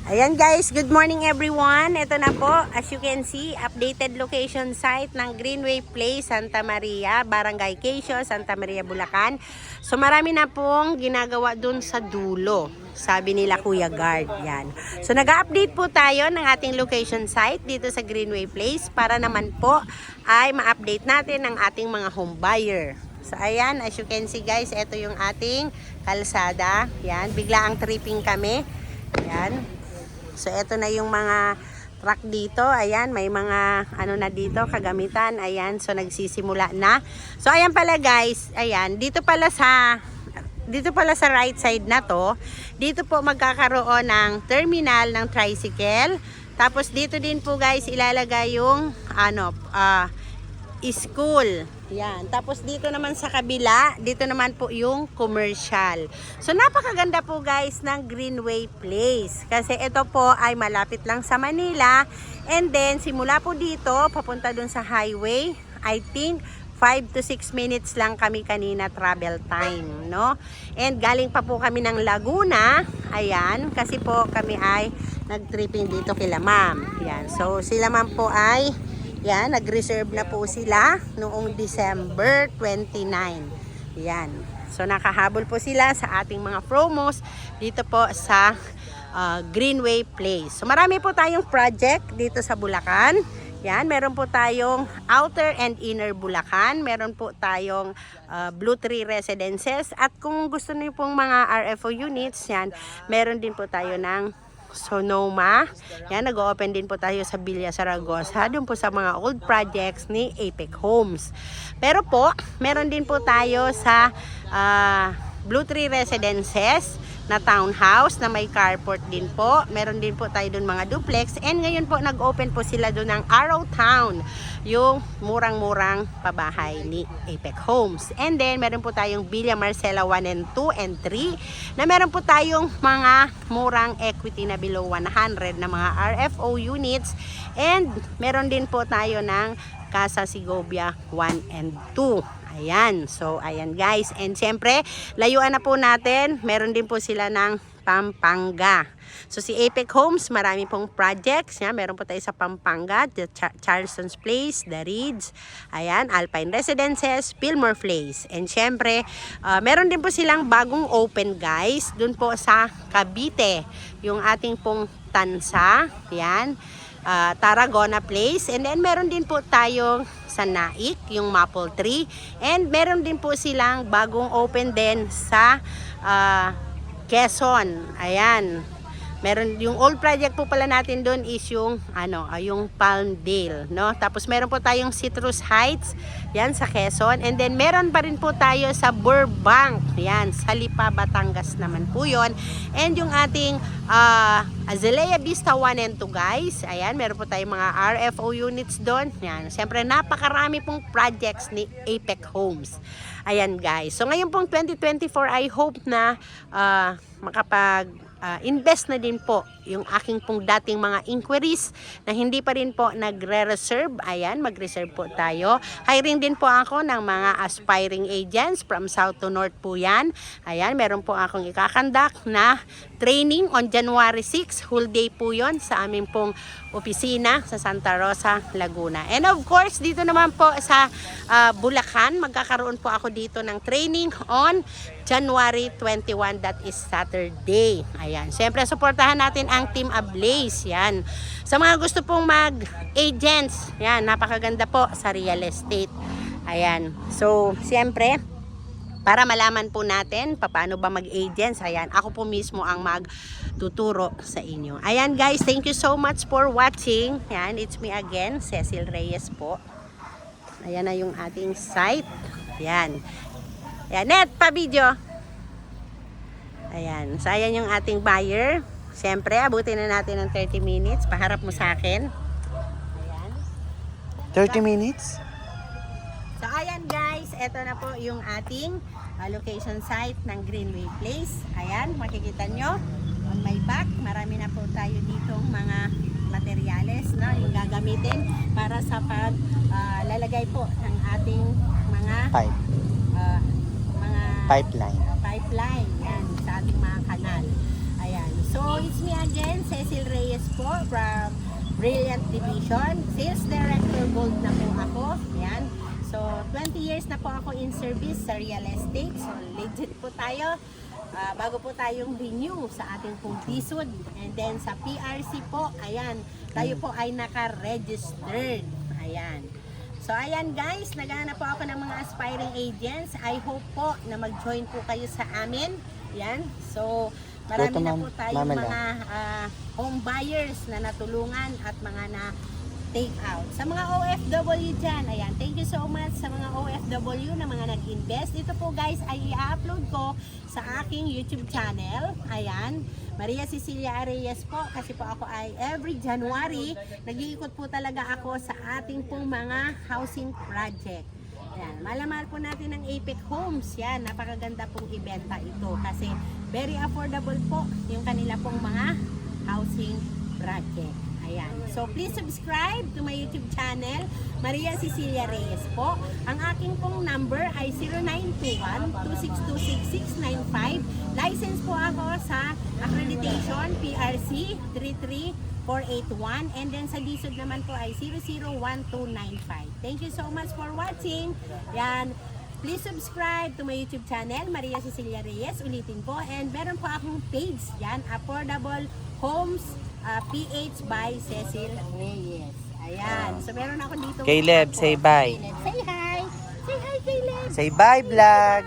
Ayan guys, good morning everyone. Ito na po, as you can see, updated location site ng Greenway Place, Santa Maria, Barangay Quezio, Santa Maria, Bulacan. So marami na pong ginagawa dun sa dulo, sabi nila Kuya Guard. Yan. So nag-update po tayo ng ating location site dito sa Greenway Place para naman po ay ma-update natin ang ating mga home buyer. So ayan, as you can see guys, ito yung ating kalsada. Yan, bigla ang tripping kami. Yan. So, ito na yung mga truck dito. Ayan, may mga ano na dito, kagamitan. Ayan, so nagsisimula na. So, ayan pala guys. Ayan, dito pala sa right side na to, dito po magkakaroon ng terminal ng tricycle. Tapos, dito din po guys, ilalagay yung school. Yan. Tapos dito naman sa kabila, dito naman po yung commercial. So napakaganda po guys ng Greenway Place. Kasi ito po ay malapit lang sa Manila. And then simula po dito, papunta dun sa highway, I think 5 to 6 minutes lang kami kanina travel time, no? And galing pa po kami ng Laguna. Ayan, kasi po kami ay nag-tripping dito kila ma'am. Yan. So sila ma'am po ay yan, nag-reserve na po sila noong December 29. Yan. So nakahabol po sila sa ating mga promos dito po sa Greenway Place. So marami po tayong project dito sa Bulacan. Yan, meron po tayong outer and inner Bulacan. Meron po tayong Blue Tree Residences. At kung gusto niyo pong mga RFO units, yan, meron din po tayo ng Sonoma. Yan, nag-open din po tayo sa Villa Zaragoza, doon po sa mga old projects ni Apex Homes. Pero po, meron din po tayo sa Blue Tree Residences na townhouse na may carport din po. Meron din po tayo doon mga duplex. And ngayon po, nag-open po sila doon ng Arrow Town, yung murang-murang pabahay ni Apex Homes. And then, meron po tayong Villa Marcela 1 and 2 and 3 na meron po tayong mga murang equity na below 100 na mga RFO units. And meron din po tayo ng Casa Segovia 1 and 2. Ayan. So, ayan guys. And syempre, layuan na po natin. Meron din po sila ng Pampanga. So, si Apex Homes, marami pong projects. Yan. Meron po tayo sa Pampanga, the Charleston's Place, The Reeds, ayan, Alpine Residences, Fillmore Place. And syempre, meron din po silang bagong open guys. Dun po sa Cavite. Yung ating pong Tansa. Yan. Tarragona Place. And then meron din po tayong sa Naik, yung Maple Tree. And meron din po silang bagong open din sa Quezon. Ayan. Meron yung old project po pala natin doon is yung yung Palmdale, no? Tapos meron po tayong Citrus Heights, yan sa Quezon. And then meron pa rin po tayo sa Burbank, yan sa Lipa, Batangas naman po yon. And yung ating Azalea Vista 1 and 2 guys, ayan, meron po tayong mga RFO units doon. Yan, siyempre napakarami pong projects ni Apex Homes. Ayan guys. So ngayon pong 2024, I hope na invest na din po yung aking pong dating mga inquiries na hindi pa rin po nagre-reserve. Ayan, mag-reserve po tayo. Hiring din po ako ng mga aspiring agents from south to north po yan. Ayan, meron po akong ikakandak na training on January 6. Whole day po yon sa aming pong opisina sa Santa Rosa, Laguna. And of course, dito naman po sa Bulacan, magkakaroon po ako dito ng training on January 21, that is Saturday. Ayan, siyempre supportahan natin ang Team Ablaze. Yan. Sa mga gusto pong mag-agents, yan, napakaganda po sa real estate. Ayan. So, siyempre, para malaman po natin paano ba mag-agents, ayan, ako po mismo ang magtuturo sa inyo. Ayan guys, thank you so much for watching. Yan, it's me again, Cecil Reyes po. Ayan na yung ating site. Ayan. Ayan, net pa video. Ayan, so ayan yung ating buyer. Siyempre, abutin na natin ng 30 minutes. Paharap mo sa akin. Ayan. 30 minutes? So ayan guys, eto na po yung ating location site ng Greenway Place. Ayan, makikita nyo on my back, marami na po tayo dito mga materyales, no, yung gagamitin para sa paglalagay po ng ating mga pipeline. Yan, sa ating mga kanal. Ayan. So, it's me again, Cecil po from Brilliant Division. Sales Director Gold na po ako. Ayan. So, 20 years na po ako in service sa real estate. So, legit po tayo. Bago po tayong renew sa ating pong DSUD. And then sa PRC po, ayan, tayo po ay naka-registered. Ayan. So, ayan guys, naghahanap po ako ng mga aspiring agents. I hope po na mag-join po kayo sa amin. Ayan. So, marami na po tayong mga home buyers na natulungan at mga na take out. Sa mga OFW dyan, ayan, thank you so much sa mga OFW na mga nag-invest. Ito po guys ay i-upload ko sa aking YouTube channel. Ayan, Maria Cecilia Reyes po, kasi po ako ay every January, nag-iikot po talaga ako sa ating pong mga housing project. Ayan, malamahal po natin ng Apex Homes. Yan, napakaganda pong ibenta ito kasi very affordable po yung kanila pong mga housing project. Ayan. So, please subscribe to my YouTube channel, Maria Cecilia Reyes po. Ang aking pong number ay 0921-2626-695. License po ako sa accreditation PRC 33481. And then sa DSUD naman po ay 001295. Thank you so much for watching. Yan. Please subscribe to my YouTube channel, Maria Cecilia Reyes. Ulitin po. And meron po akong page. Yan. Affordable Homes PH by Cecil Reyes. Ayan. So, meron ako dito. Caleb, say bye. Caleb, say hi. Say hi, Caleb. Say bye, vlog.